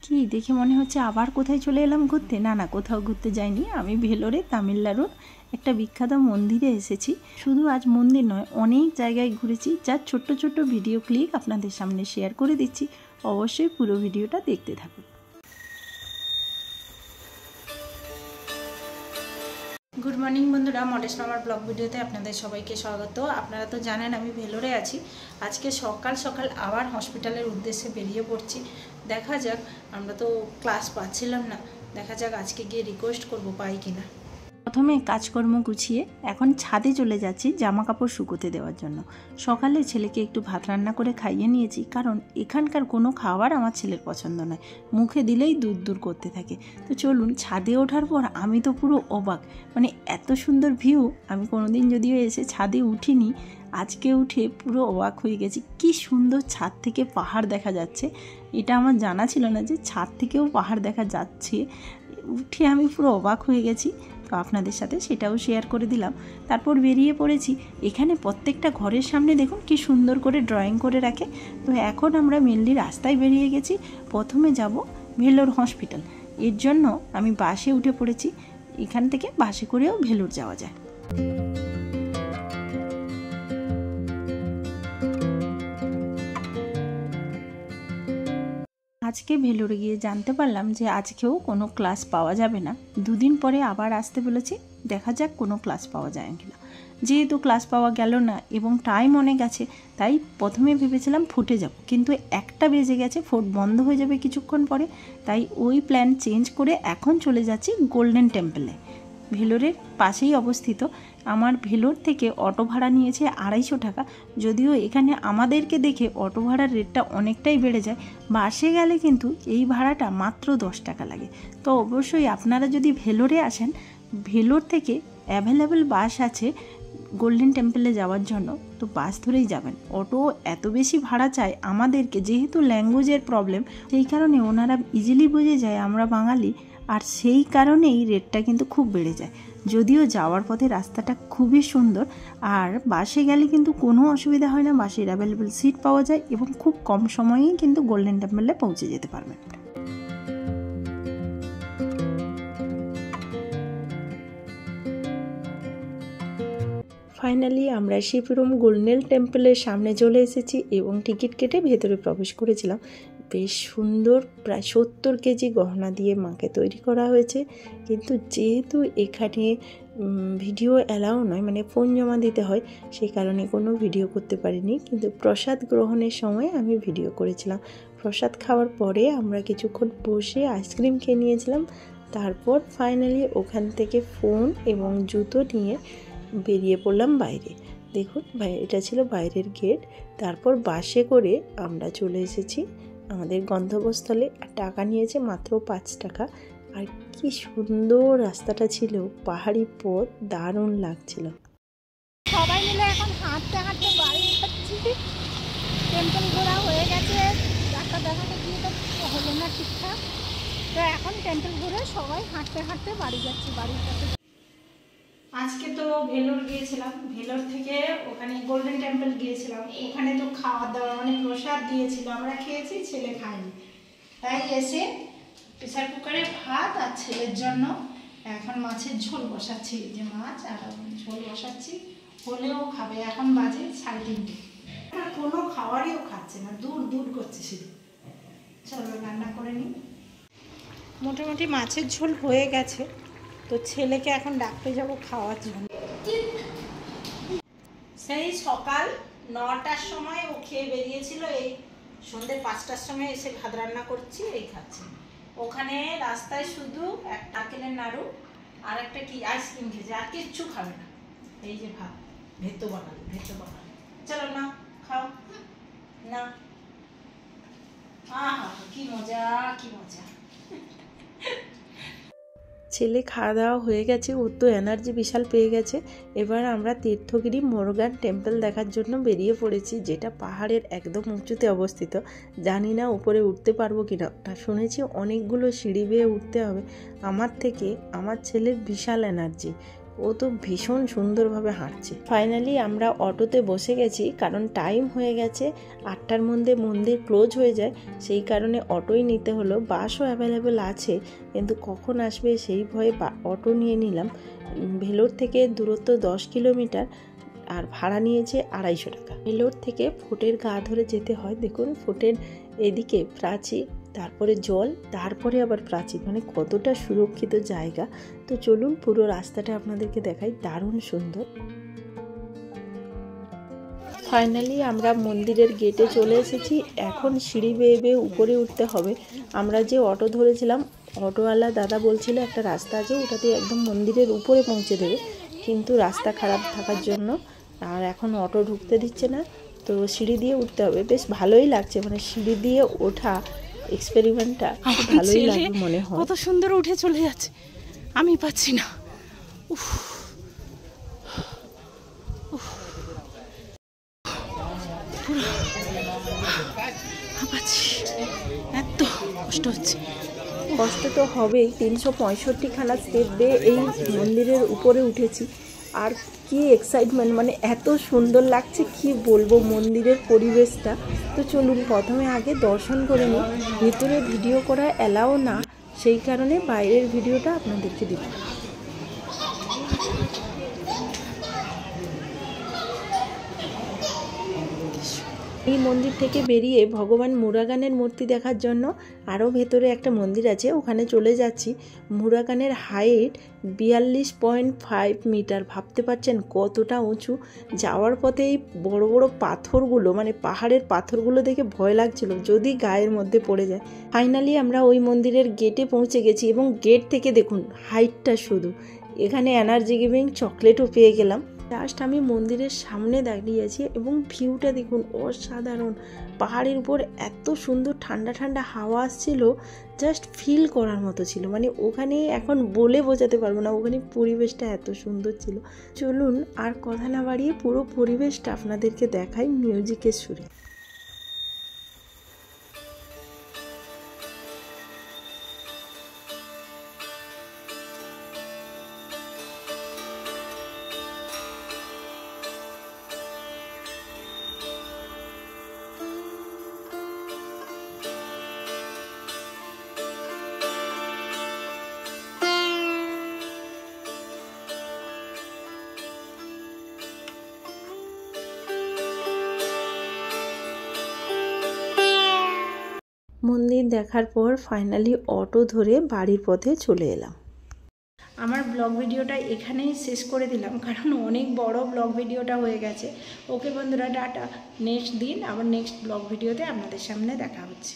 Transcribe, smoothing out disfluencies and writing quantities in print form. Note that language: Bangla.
কি দেখে মনে হচ্ছে আবার কোথায় চলে এলাম ঘুরতে? না না, কোথাও ঘুরতে যাইনি। আমি ভেলোরে তামিলনাড়ুর একটা বিখ্যাত মন্দিরে এসেছি। শুধু আজ মন্দির নয়, অনেক জায়গায় ঘুরেছি, যার ছোট্ট ছোট্ট ভিডিও ক্লিপ আপনাদের সামনে শেয়ার করে দিচ্ছি। অবশ্যই পুরো ভিডিওটা দেখতে থাকুন। গুড মর্নিং বন্ধুরা, মডেস্ট মামার ব্লগ ভিডিওতে আপনাদের সবাইকে স্বাগত। আপনারা তো জানেন আমি ভেলোরে আছি। আজকে সকাল সকাল আবার হসপিটালের উদ্দেশ্যে বেরিয়ে পড়ছি। দেখা যাক, আমরা তো ক্লাস পাচ্ছিলাম না, দেখা যাক আজকে গিয়ে রিকোয়েস্ট করবো পাই কিনা। প্রথমে কাজকর্ম গুছিয়ে এখন ছাদে চলে যাচ্ছি জামা কাপড় শুকোতে দেওয়ার জন্য। সকালে ছেলেকে একটু ভাত রান্না করে খাইয়ে নিয়েছি, কারণ এখানকার কোনো খাবার আমার ছেলের পছন্দ নয়, মুখে দিলেই দূর দূর করতে থাকে। তো চলুন, ছাদে ওঠার পর আমি তো পুরো অবাক, মানে এত সুন্দর ভিউ আমি কোনোদিন যদিও এসে ছাদে উঠিনি, আজকে উঠে পুরো অবাক হয়ে গেছি। কি সুন্দর ছাদ থেকে পাহাড় দেখা যাচ্ছে, এটা আমার জানা ছিল না যে ছাদ থেকেও পাহাড় দেখা যাচ্ছে। উঠে আমি পুরো অবাক হয়ে গেছি, তো আপনাদের সাথে সেটাও শেয়ার করে দিলাম। তারপর বেরিয়ে পড়েছি। এখানে প্রত্যেকটা ঘরের সামনে দেখুন কি সুন্দর করে ড্রয়িং করে রাখে। তো এখন আমরা মেনলি রাস্তায় বেরিয়ে গেছি। প্রথমে যাব ভেলোর হসপিটাল, এর জন্য আমি বাসে উঠে পড়েছি। এখান থেকে বাসে করেও ভেলোর যাওয়া যায়। আজকে ভেলোরে গিয়ে জানতে পারলাম যে আজকেও কোনো ক্লাস পাওয়া যাবে না, দুদিন পরে আবার আসতে বলেছি। দেখা যাক কোনো ক্লাস পাওয়া যায় কিনা। যেহেতু ক্লাস পাওয়া গেল না এবং টাইম অনেক আছে, তাই প্রথমে ভেবেছিলাম ফুটে যাব, কিন্তু 1টা বেজে গেছে, ফুট বন্ধ হয়ে যাবে কিছুক্ষণ পরে। তাই ওই প্ল্যান চেঞ্জ করে এখন চলে যাচ্ছি গোল্ডেন টেম্পলে। ভেলোরের পাশেই অবস্থিত। আমার ভেলোর থেকে অটো ভাড়া নিয়েছে 250 টাকা। যদিও এখানে আমাদেরকে দেখে অটো ভাড়ার রেটটা অনেকটাই বেড়ে যায়, বাসে গেলে কিন্তু এই ভাড়াটা মাত্র 10 টাকা লাগে। তো অবশ্যই আপনারা যদি ভেলোরে আসেন, ভেলোর থেকে অ্যাভেলেবেল বাস আছে গোল্ডেন টেম্পলে যাওয়ার জন্য, তো বাস ধরেই যাবেন। অটো এত বেশি ভাড়া চায় আমাদেরকে, যেহেতু ল্যাঙ্গুয়েজের প্রবলেম, সেই কারণে ওনারা ইজিলি বুঝে যায় আমরা বাঙালি, আর সেই কারণেই রেটটা কিন্তু খুব বেড়ে যায়। যদিও যাওয়ার পথে রাস্তাটা খুবই সুন্দর, আর বাসে গেলে কিন্তু কোনো অসুবিধা হয় না, বাসের অ্যাভেলেবেল সিট পাওয়া যায় এবং খুব কম সময়েই কিন্তু গোল্ডেন টেম্পলে পৌঁছে যেতে পারবেন। ফাইনালি আমরা শিবরুম গোল্ডেন টেম্পলের সামনে চলে এসেছি এবং টিকিট কেটে ভেতরে প্রবেশ করেছিলাম। বেশ সুন্দর, প্রায় 70 কেজি গহনা দিয়ে মাকে তৈরি করা হয়েছে। কিন্তু যেহেতু এখানে ভিডিও অ্যালাউ নয়, মানে ফোন জমা দিতে হয়, সেই কারণে কোনো ভিডিও করতে পারিনি। কিন্তু প্রসাদ গ্রহণের সময় আমি ভিডিও করেছিলাম। প্রসাদ খাওয়ার পরে আমরা কিছুক্ষণ বসে আইসক্রিম খেয়ে নিয়েছিলাম। তারপর ফাইনালি ওখান থেকে ফোন এবং জুতো নিয়ে বেরিয়ে পড়লাম বাইরে। দেখুন এটা ছিল বাইরের গেট। তারপর বাসে করে আমরা চলে এসেছি আমাদের গন্তব্যস্থলে। টাকা নিয়েছে মাত্র 5 টাকা। আর কি সুন্দর রাস্তাটা ছিল, পাহাড়ি পথ, দারুণ লাগছিল। সবাই মিলে এখন হাঁটতে হাঁটতে বাড়ি যাচ্ছি। টেম্পল ঘোরা হয়ে গেছে, ডাক্তার দেখাতে গিয়ে তো হলো না ঠিকঠাক, তো এখন টেম্পল ঘুরে সবাই হাঁটতে হাঁটতে বাড়ি যাচ্ছি, বাড়ির কাছে। আজকে তো ভেলোর গিয়েছিলাম, ভেলোর থেকে ওখানে গোল্ডেন টেম্পল গিয়েছিলাম। ওখানে তো খাওয়া দাওয়া মানে প্রসাদ দিয়েছিল, আমরা খেয়েছি, ছেলে খায়নি। তাই এসে প্রেসার কুকারে ভাত আর ছেলের জন্য এখন মাছের ঝোল বসাচ্ছি। যে মাছ আর ঝোল বসাচ্ছি, হলেও খাবে। এখন বাজে 3:30। কোনো খাবারইও খাচ্ছে না, দূর দূর করছে শুধু। চলো রান্না করে নিই। মোটামুটি মাছের ঝোল হয়ে গেছে, তো ছেলেকে এখন ডাকতে যাব খাওয়ার জন্য। সেই সকাল 9টার সময় ও খেয়ে বেরিয়েছিল, এই সন্ধ্যে 5টার সময় এসে ভাত রান্না করছি, এই খাচ্ছি। ওখানে রাস্তায় শুধু এক নারকেলের নাড়ু আর একটা কি আইসক্রিম খেয়েছে, আর কিচ্ছু খাবে না। এই যে ভাত ভেতো বানালো, ভেতো বানালো। চলো না খাও না। আহা কি মজা, কি মজা। ছেলে খাওয়া দাওয়া হয়ে গেছে, ওর তো এনার্জি বিশাল পেয়ে গেছে। এবার আমরা তীর্থগিরি মুরুগান টেম্পল দেখার জন্য বেরিয়ে পড়েছি, যেটা পাহাড়ের একদম উঁচুতে অবস্থিত। জানি না উপরে উঠতে পারবো কিনা, শুনেছি অনেকগুলো সিঁড়ি বেয়ে উঠতে হবে। আমার থেকে আমার ছেলের বিশাল এনার্জি, ও তো ভীষণ সুন্দরভাবে হাঁটছে। ফাইনালি আমরা অটোতে বসে গেছি, কারণ টাইম হয়ে গেছে, 8টার মধ্যে মন্দির ক্লোজ হয়ে যায়, সেই কারণে অটোই নিতে হলো। বাসও অ্যাভেলেবেল আছে, কিন্তু কখন আসবে সেই ভয়ে অটো নিয়ে নিলাম। ভেলোর থেকে দূরত্ব 10 কিলোমিটার, আর ভাড়া নিয়েছে 250 টাকা। ভেলোর থেকে ফোর্টের গা ধরে যেতে হয়। দেখুন ফোর্টের এদিকে প্রাচীর, তারপরে জল, তারপরে আবার প্রাচীর, মানে কতটা সুরক্ষিত জায়গা। তো চলুন পুরো রাস্তাটা আপনাদেরকে দেখাই, দারুণ সুন্দর। ফাইনালি আমরা মন্দিরের গেটে চলে এসেছি। এখন সিঁড়ি বেয়ে বেয়ে উপরে উঠতে হবে। আমরা যে অটো ধরেছিলাম, অটোওয়ালা দাদা বলছিল একটা রাস্তা আছে, ওটাতে একদম মন্দিরের উপরে পৌঁছে দেবে, কিন্তু রাস্তা খারাপ থাকার জন্য আর এখন অটো ঢুকতে দিচ্ছে না। তো সিঁড়ি দিয়ে উঠতে হবে। বেশ ভালোই লাগছে, মানে সিঁড়ি দিয়ে ওঠা এক্সপেরিমেন্টটা ভালোই লাগবে মনে হয়। কত সুন্দর উঠে চলে যাচ্ছে, আমি পাচ্ছি না। উফ এত কষ্ট হচ্ছে। কষ্ট তো হবেই। 365খানা স্টেপ দিয়ে এই মন্দিরের উপরে উঠেছি, আর কি এক্সাইটমেন্ট, মানে এত সুন্দর লাগছে কি বলবো মন্দিরের পরিবেশটা। তো চলুন প্রথমে আগে দর্শন করে নিই। ভিতরে ভিডিও করা অ্যালাও না, সেই কারণে বাইরের ভিডিওটা আপনাদেরকে দিব। এই মন্দির থেকে বেরিয়ে ভগবান মুরাগানের মূর্তি দেখার জন্য আরও ভেতরে একটা মন্দির আছে, ওখানে চলে যাচ্ছি। মুরাগানের হাইট 42.5 মিটার। ভাবতে পারছেন কতটা উঁচু। যাওয়ার পথে এই বড় বড় পাথরগুলো, মানে পাহাড়ের পাথরগুলো দেখে ভয় লাগছিল যদি গায়ের মধ্যে পড়ে যায়। ফাইনালি আমরা ওই মন্দিরের গেটে পৌঁছে গেছি, এবং গেট থেকে দেখুন হাইটটা শুধু। এখানে এনার্জি গিভিং চকলেটও পেয়ে গেলাম। জাস্ট আমি মন্দিরের সামনে দাঁড়িয়ে আছি, এবং ভিউটা দেখুন অসাধারণ। পাহাড়ের উপর এত সুন্দর ঠান্ডা ঠান্ডা হাওয়া আসছিল, জাস্ট ফিল করার মতো ছিল। মানে ওখানে এখন বলে বোঝাতে পারবো না, ওখানে পরিবেশটা এত সুন্দর ছিল। চলুন আর কথা না বাড়িয়ে পুরো পরিবেশটা আপনাদেরকে দেখাই মিউজিকের সুরে। মন্দির দেখার পর ফাইনালি অটো ধরে বাড়ির পথে চলে এলাম। আমার ব্লগ ভিডিওটা এখানেই শেষ করে দিলাম, কারণ অনেক বড় ব্লগ ভিডিওটা হয়ে গেছে। ওকে বন্ধুরা, টাটা। নেক্সট দিন আবার নেক্সট ব্লগ ভিডিওতে আপনাদের সামনে দেখা হচ্ছে।